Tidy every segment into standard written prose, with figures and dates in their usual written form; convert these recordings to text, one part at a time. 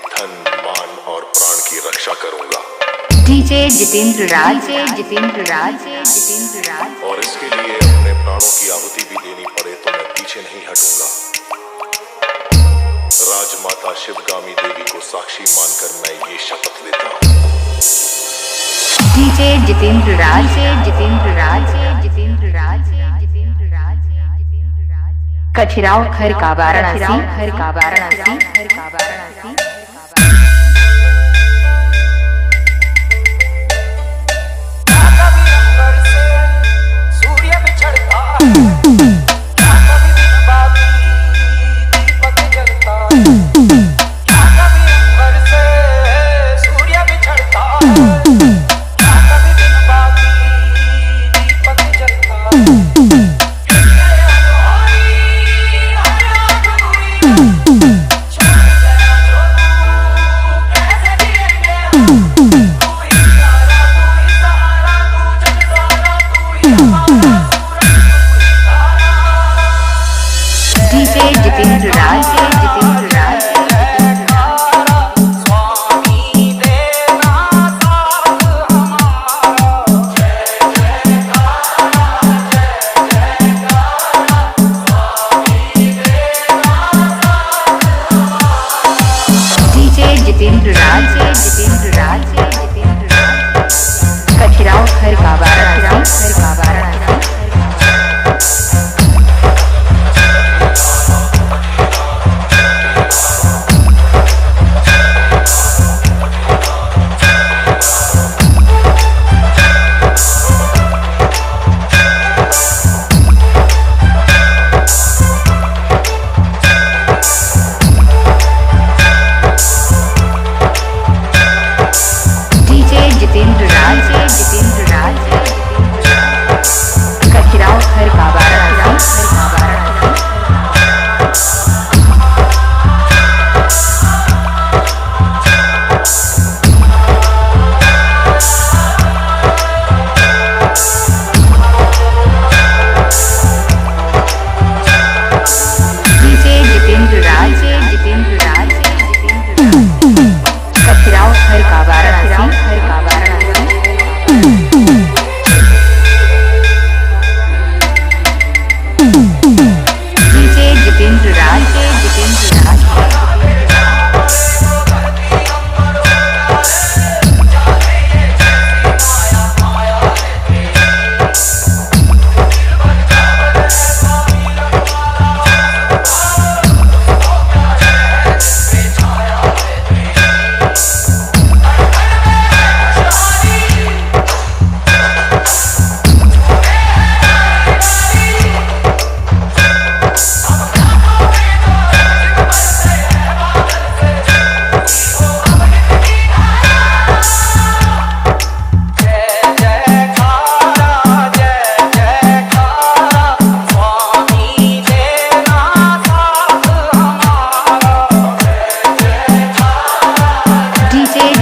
धन मान और प्राण की रक्षा करूंगा। डीजे जितेंद्र राज। और इसके लिए अपने प्राणों की आहुति भी देनी पड़े तो मैं पीछे नहीं हटूंगा। राजमाता शिवगामी देवी को साक्षी मानकर मैं ये शपथ लेता हूँ। डीजे जितेंद्र राज। कचराव खर का वाराणसी। डीजे जितेंद्र राज। जितेंद्र राज। कचराव खर का वाराणसी। जितेंद्र राज। कचराव खर का वाराणसी। डीजे जितेंद्र राज। कचराव खर का वाराणसी। डीजे जितेंद्र राज।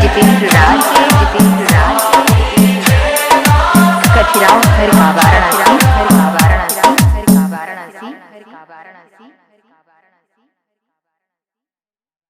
जितेंद्र राज।